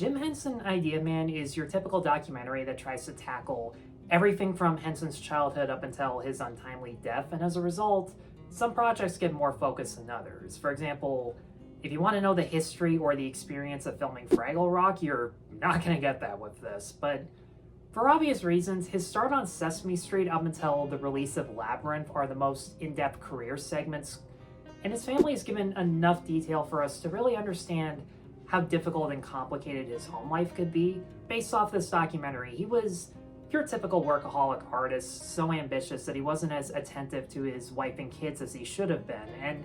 Jim Henson Idea Man is your typical documentary that tries to tackle everything from Henson's childhood up until his untimely death, and as a result, some projects get more focus than others. For example, if you want to know the history or the experience of filming Fraggle Rock, you're not going to get that with this. But for obvious reasons, his start on Sesame Street up until the release of Labyrinth are the most in-depth career segments, and his family has given enough detail for us to really understand how difficult and complicated his home life could be. Based off this documentary, he was your typical workaholic artist, so ambitious that he wasn't as attentive to his wife and kids as he should have been. And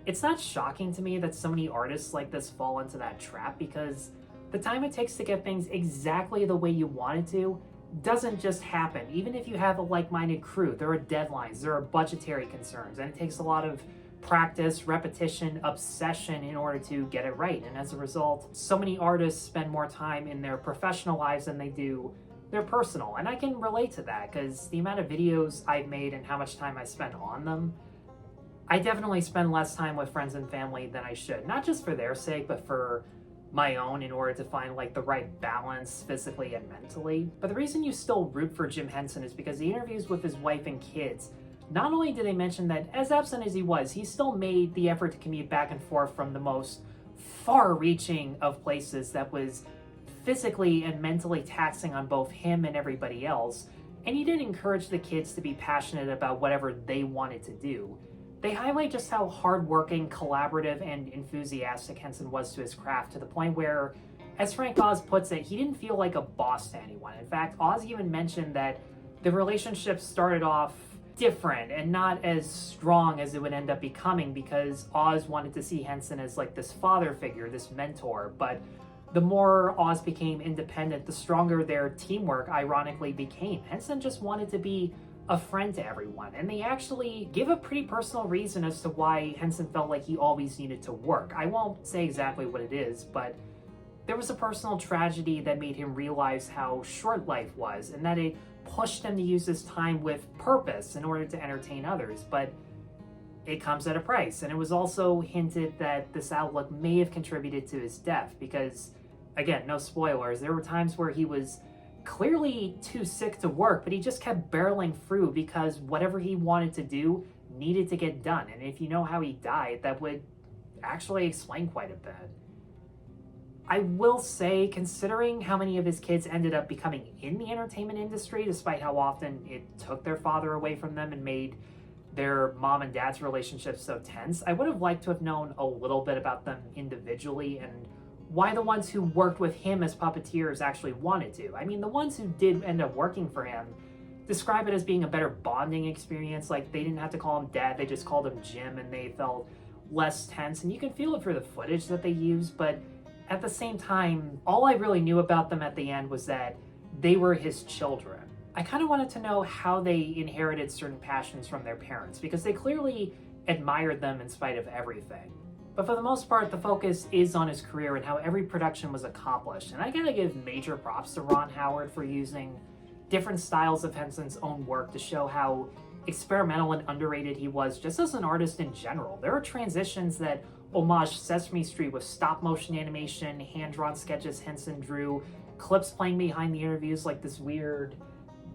it's not shocking to me that so many artists like this fall into that trap, because the time it takes to get things exactly the way you want it to doesn't just happen. Even if you have a like-minded crew, there are deadlines, there are budgetary concerns, and it takes a lot of practice, repetition, obsession in order to get it right. And as a result, so many artists spend more time in their professional lives than they do their personal. And I can relate to that, because the amount of videos I've made and how much time I spend on them, I definitely spend less time with friends and family than I should. Not just for their sake, but for my own, in order to find like the right balance physically and mentally. But the reason you still root for Jim Henson is because the interviews with his wife and kids, not only did they mention that as absent as he was, he still made the effort to commute back and forth from the most far-reaching of places that was physically and mentally taxing on both him and everybody else, and he did encourage the kids to be passionate about whatever they wanted to do. They highlight just how hardworking, collaborative, and enthusiastic Henson was to his craft, to the point where, as Frank Oz puts it, he didn't feel like a boss to anyone. In fact, Oz even mentioned that the relationship started off different and not as strong as it would end up becoming, because Oz wanted to see Henson as like this father figure, this mentor. But the more Oz became independent, the stronger their teamwork ironically became. Henson just wanted to be a friend to everyone, and they actually give a pretty personal reason as to why Henson felt like he always needed to work. I won't say exactly what it is, but there was a personal tragedy that made him realize how short life was, and that it pushed him to use his time with purpose in order to entertain others. But it comes at a price, and it was also hinted that this outlook may have contributed to his death, because, again, no spoilers, there were times where he was clearly too sick to work, but he just kept barreling through because whatever he wanted to do needed to get done. And if you know how he died, that would actually explain quite a bit. I will say, considering how many of his kids ended up becoming in the entertainment industry, despite how often it took their father away from them and made their mom and dad's relationship so tense, I would have liked to have known a little bit about them individually and why the ones who worked with him as puppeteers actually wanted to. I mean, the ones who did end up working for him describe it as being a better bonding experience. Like, they didn't have to call him dad, they just called him Jim, and they felt less tense. And you can feel it for the footage that they use, but at the same time, all I really knew about them at the end was that they were his children. I kind of wanted to know how they inherited certain passions from their parents, because they clearly admired them in spite of everything. But for the most part, the focus is on his career and how every production was accomplished. And I gotta give major props to Ron Howard for using different styles of Henson's own work to show how experimental and underrated he was just as an artist in general. There are transitions that homage Sesame Street with stop-motion animation, hand-drawn sketches Henson drew, clips playing behind the interviews like this weird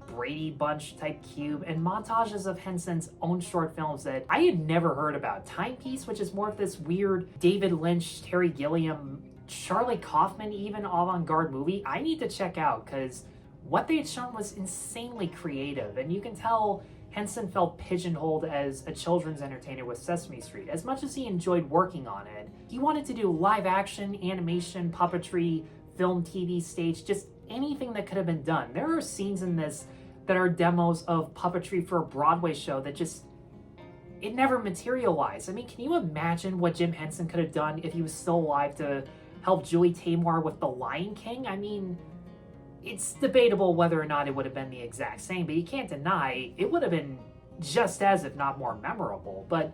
Brady Bunch type cube, and montages of Henson's own short films that I had never heard about. Timepiece, which is more of this weird David Lynch, Terry Gilliam, Charlie Kaufman even avant-garde movie I need to check out, because what they had shown was insanely creative, and you can tell Henson felt pigeonholed as a children's entertainer with Sesame Street. As much as he enjoyed working on it, he wanted to do live action, animation, puppetry, film, TV, stage, just anything that could have been done. There are scenes in this that are demos of puppetry for a Broadway show that just, it never materialized. I mean, can you imagine what Jim Henson could have done if he was still alive to help Julie Taymor with The Lion King? I mean, it's debatable whether or not it would have been the exact same, but you can't deny it would have been just as, if not more memorable. But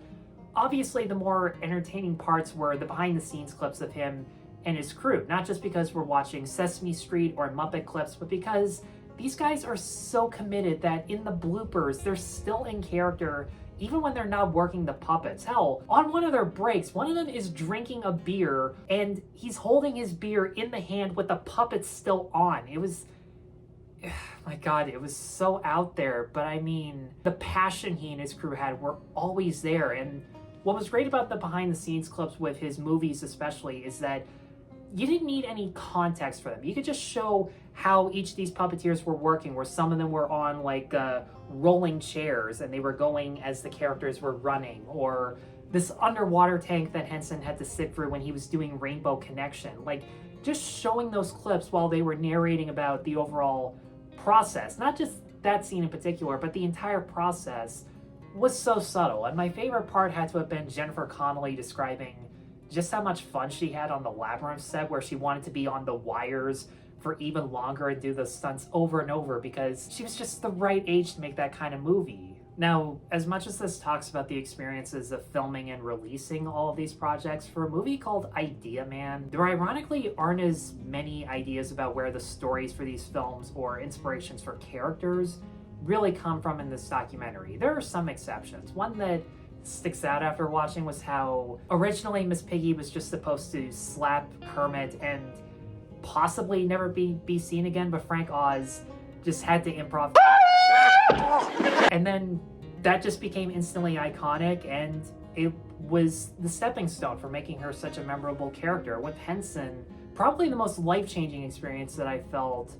obviously the more entertaining parts were the behind-the-scenes clips of him and his crew, not just because we're watching Sesame Street or Muppet clips, but because these guys are so committed that in the bloopers, they're still in character even when they're not working the puppets. Hell, on one of their breaks, one of them is drinking a beer, and he's holding his beer in the hand with the puppets still on. It was... my god, it was so out there, but I mean, the passion he and his crew had were always there. And what was great about the behind-the-scenes clips with his movies especially is that you didn't need any context for them. You could just show how each of these puppeteers were working, where some of them were on like rolling chairs and they were going as the characters were running, or this underwater tank that Henson had to sit through when he was doing Rainbow Connection. Like, just showing those clips while they were narrating about the overall process, not just that scene in particular, but the entire process, was so subtle. And my favorite part had to have been Jennifer Connelly describing just how much fun she had on the Labyrinth set, where she wanted to be on the wires for even longer and do the stunts over and over because she was just the right age to make that kind of movie. Now, as much as this talks about the experiences of filming and releasing all of these projects, for a movie called Idea Man, there ironically aren't as many ideas about where the stories for these films or inspirations for characters really come from in this documentary. There are some exceptions. One that sticks out after watching was how originally Miss Piggy was just supposed to slap Kermit and possibly never be seen again, but Frank Oz just had to improv. And then that just became instantly iconic, and it was the stepping stone for making her such a memorable character. With Henson, probably the most life-changing experience that I felt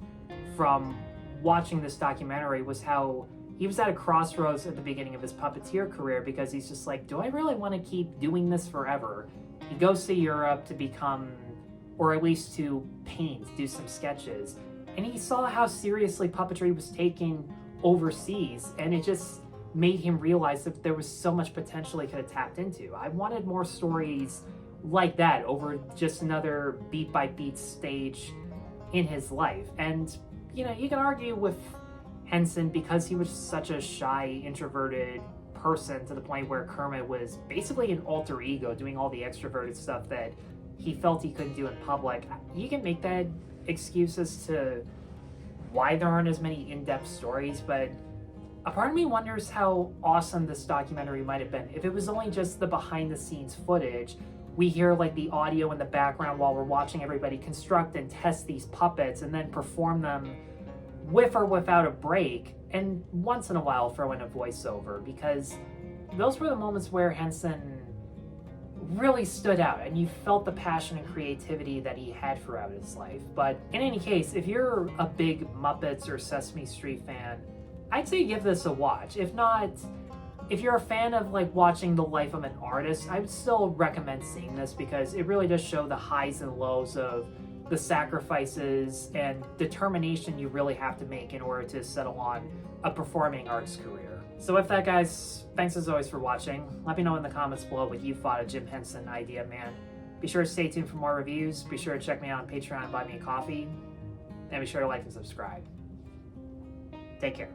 from watching this documentary was how he was at a crossroads at the beginning of his puppeteer career, because he's just like, do I really want to keep doing this forever? He goes to Europe to become, or at least to paint, do some sketches, and he saw how seriously puppetry was taken overseas, and it just made him realize that there was so much potential he could have tapped into. I wanted more stories like that over just another beat-by-beat stage in his life. And, you know, you can argue with Henson because he was such a shy, introverted person, to the point where Kermit was basically an alter ego doing all the extroverted stuff that he felt he couldn't do in public. You can make that excuse as to why there aren't as many in-depth stories, but a part of me wonders how awesome this documentary might have been if it was only just the behind-the-scenes footage. We hear like the audio in the background while we're watching everybody construct and test these puppets and then perform them with or without a break, and once in a while throw in a voiceover, because those were the moments where Henson really stood out and you felt the passion and creativity that he had throughout his life. But in any case, if you're a big Muppets or Sesame Street fan, I'd say give this a watch. If not, if you're a fan of like watching the life of an artist, I would still recommend seeing this, because it really does show the highs and lows of the sacrifices and determination you really have to make in order to settle on a performing arts career. So with that, guys, thanks as always for watching. Let me know in the comments below what you thought of Jim Henson Idea Man. Be sure to stay tuned for more reviews. Be sure to check me out on Patreon and buy me a coffee. And be sure to like and subscribe. Take care.